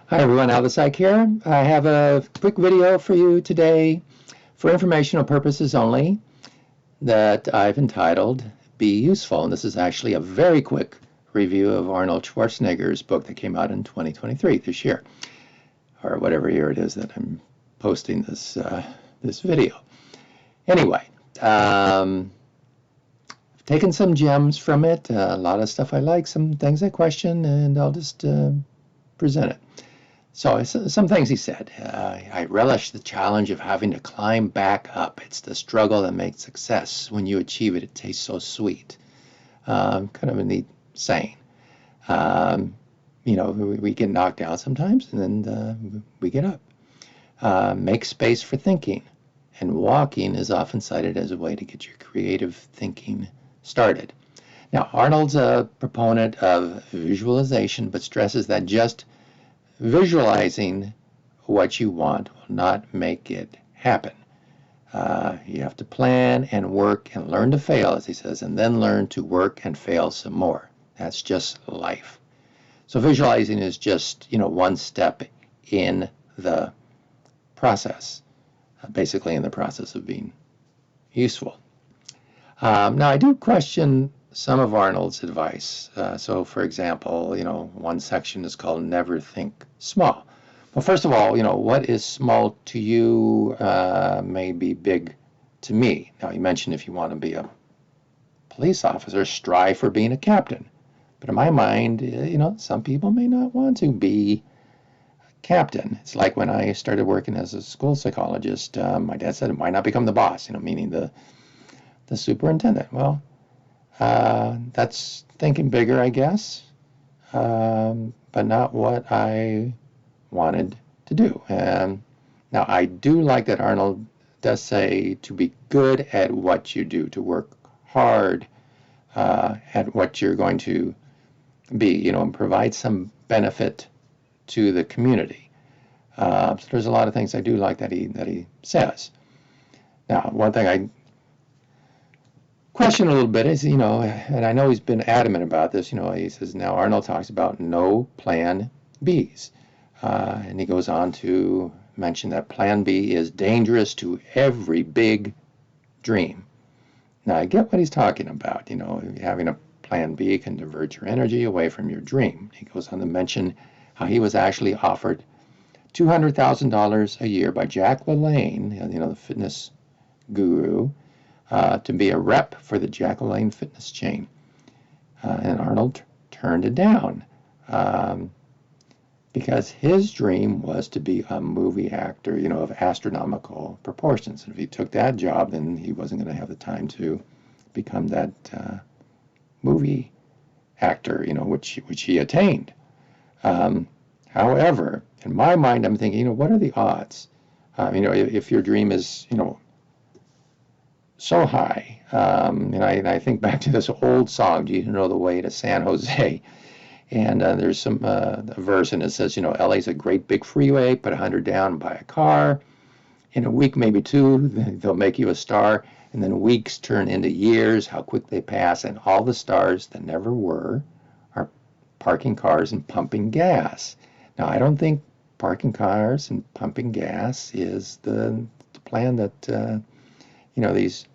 Hi everyone, Al the Psych here. I have a quick video for you today for informational purposes only that I've entitled Be Useful. And this is actually a very quick review of Arnold Schwarzenegger's book that came out in 2023, this year, or whatever year it is that I'm posting this video. Anyway, I've taken some gems from it, a lot of stuff I like, some things I question, and I'll just present it. So some things he said. I relish the challenge of having to climb back up. It's the struggle that makes success. When you achieve it, it tastes so sweet. Kind of a neat saying. We get knocked down sometimes, and then we get up. Make space for thinking. And walking is often cited as a way to get your creative thinking started. Now, Arnold's a proponent of visualization, but stresses that just visualizing what you want will not make it happen. You have to plan and work and learn to fail, as he says, and then learn to work and fail some more. That's just life. So visualizing is just, one step in the process, basically in the process of being useful. Now, I do question some of Arnold's advice. So, for example, one section is called Never Think Small. Well, first of all, what is small to you may be big to me. Now, you mentioned if you want to be a police officer, strive for being a captain. But in my mind, some people may not want to be a captain. It's like when I started working as a school psychologist, my dad said, why not become the boss, meaning the superintendent. Well, that's thinking bigger, I guess, but not what I wanted to do. Now, I do like that Arnold does say to be good at what you do, to work hard at what you're going to be, and provide some benefit to the community. So there's a lot of things I do like that he says. Now, one thing I question a little bit is, and I know he's been adamant about this, he says, now Arnold talks about no plan Bs. And he goes on to mention that plan B is dangerous to every big dream. Now, I get what he's talking about. Having a plan B can divert your energy away from your dream. He goes on to mention how he was actually offered $200,000 a year by Jack LaLanne, the fitness guru, to be a rep for the Jack LaLanne fitness chain. And Arnold turned it down because his dream was to be a movie actor, of astronomical proportions. And if he took that job, then he wasn't going to have the time to become that movie actor, which he attained. However, in my mind, I'm thinking, what are the odds? If your dream is, so high, and I think back to this old song, Do You Know the Way to San Jose? And there's some a verse and it says, LA's a great big freeway, put 100 down, buy a car. In a week, maybe two, they'll make you a star. And then weeks turn into years, how quick they pass. And all the stars that never were are parking cars and pumping gas. Now, I don't think parking cars and pumping gas is the plan that these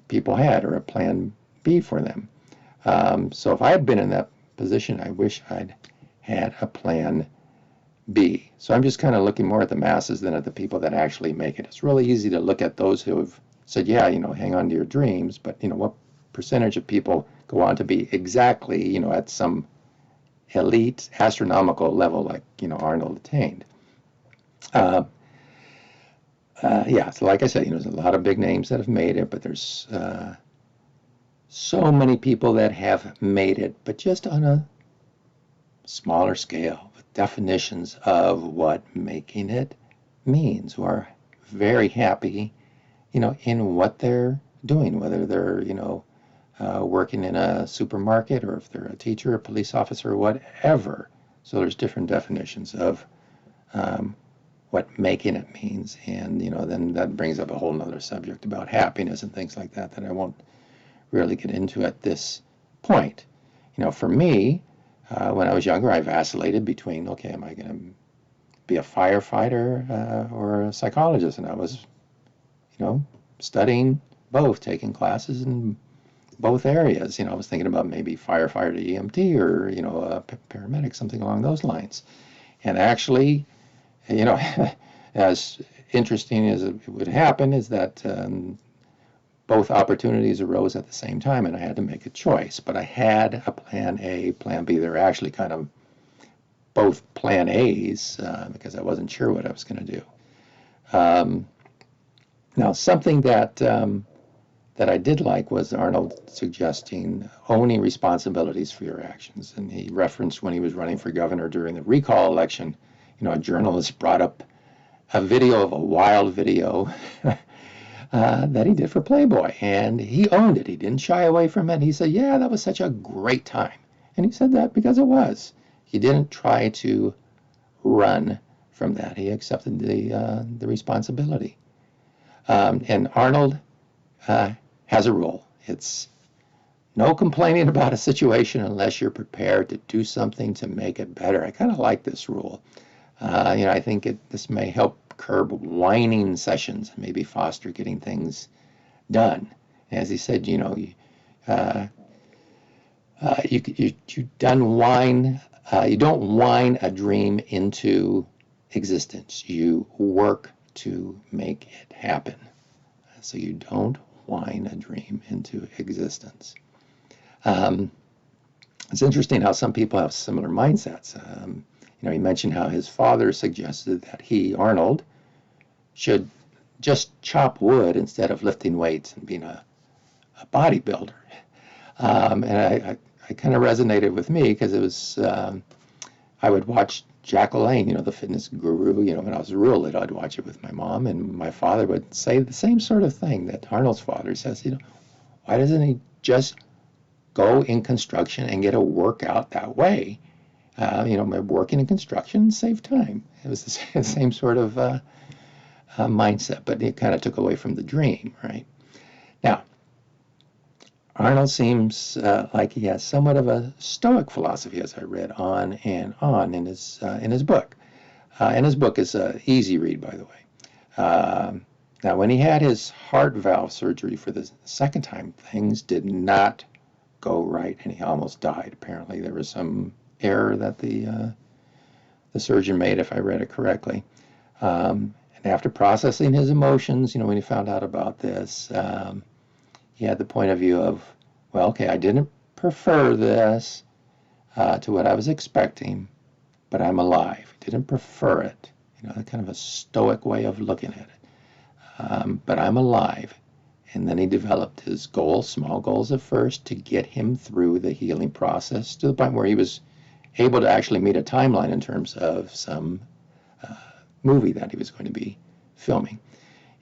people had, or a plan B for them. So if I had been in that position, I wish I'd had a plan B. So I'm just kind of looking more at the masses than at the people that actually make it. It's really easy to look at those who have said, yeah, hang on to your dreams, but what percentage of people go on to be exactly, at some elite astronomical level like, Arnold attained. Yeah, so like I said, there's a lot of big names that have made it, but there's so many people that have made it, but just on a smaller scale, with definitions of what making it means, who are very happy, in what they're doing, whether they're, working in a supermarket, or if they're a teacher, a police officer, whatever. So there's different definitions of what making it means, and then that brings up a whole nother subject about happiness and things like that I won't really get into at this point. For me, when I was younger, I vacillated between, okay, am I going to be a firefighter or a psychologist, and I was, studying both, taking classes in both areas. I was thinking about maybe firefighter to EMT or, a paramedic, something along those lines. And actually, as interesting as it would happen is that both opportunities arose at the same time, and I had to make a choice. But I had a plan A, plan B. They're actually kind of both plan A's because I wasn't sure what I was going to do. Now, something that I did like was Arnold suggesting owning responsibilities for your actions. And he referenced when he was running for governor during the recall election, a journalist brought up a video of a wild video that he did for Playboy, and he owned it. He didn't shy away from it. He said, yeah, that was such a great time. And he said that because it was. He didn't try to run from that. He accepted the responsibility. And Arnold has a rule. It's no complaining about a situation unless you're prepared to do something to make it better. I kind of like this rule. I think this may help curb whining sessions and maybe foster getting things done. As he said, you don't whine a dream into existence. You work to make it happen. So you don't whine a dream into existence. It's interesting how some people have similar mindsets. He mentioned how his father suggested that he, Arnold, should just chop wood instead of lifting weights and being a bodybuilder. And I kind of resonated with me because it was, I would watch Jack LaLanne, the fitness guru, when I was real little, I'd watch it with my mom, and my father would say the same sort of thing that Arnold's father says, why doesn't he just go in construction and get a workout that way? Working in construction, save time. It was the same sort of mindset, but it kind of took away from the dream, right? Now, Arnold seems like he has somewhat of a Stoic philosophy, as I read on and on in his book. And his book is an easy read, by the way. Now, when he had his heart valve surgery for the second time, things did not go right, and he almost died. Apparently, there was some error that the surgeon made, if I read it correctly. And after processing his emotions, when he found out about this, he had the point of view of, well, okay, I didn't prefer this to what I was expecting, but I'm alive. I didn't prefer it. Kind of a Stoic way of looking at it. But I'm alive. And then he developed his goals, small goals at first, to get him through the healing process to the point where he was able to actually meet a timeline in terms of some movie that he was going to be filming.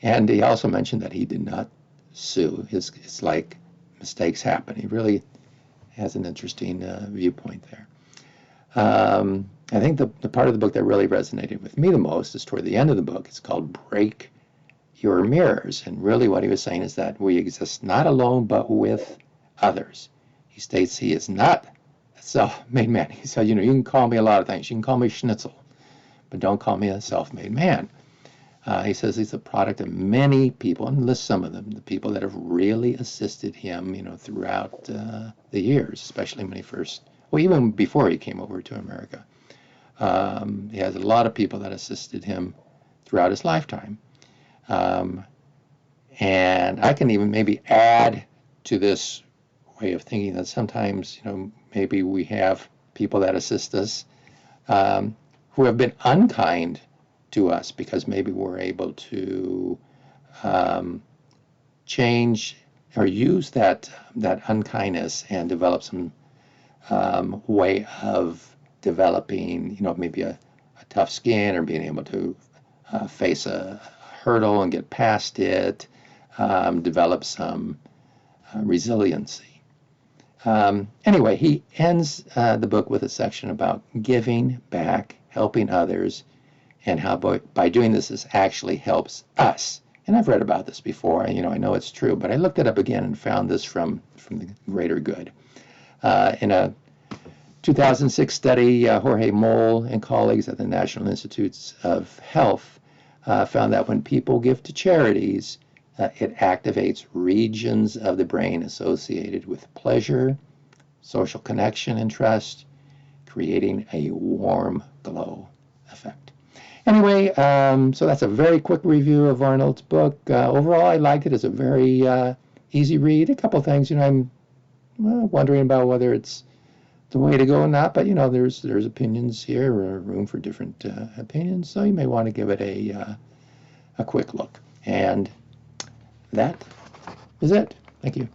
And he also mentioned that he did not sue. It's like mistakes happen. He really has an interesting viewpoint there. I think the part of the book that really resonated with me the most is toward the end of the book. It's called Break Your Mirrors. And really what he was saying is that we exist not alone, but with others. He states he is not a self-made man. He said, you can call me a lot of things. You can call me Schnitzel, but don't call me a self-made man. He says he's the product of many people, and lists some of them, the people that have really assisted him, throughout the years, especially when he first, well, even before he came over to America. He has a lot of people that assisted him throughout his lifetime. And I can even maybe add to this way of thinking that sometimes, maybe we have people that assist us who have been unkind to us because maybe we're able to change or use that unkindness and develop some way of developing, maybe a tough skin or being able to face a hurdle and get past it, develop some resiliency. Anyway, he ends the book with a section about giving back, helping others, and how by doing this actually helps us. And I've read about this before, I know it's true, but I looked it up again and found this from the greater good. In a 2006 study, Jorge Moll and colleagues at the National Institutes of Health found that when people give to charities, it activates regions of the brain associated with pleasure, social connection, and trust, creating a warm glow effect. Anyway, so that's a very quick review of Arnold's book. Overall, I liked it. It's a very easy read. A couple things, I'm wondering about whether it's the way to go or not, but there's opinions here, or room for different opinions, so you may want to give it a quick look. And that is it. Thank you.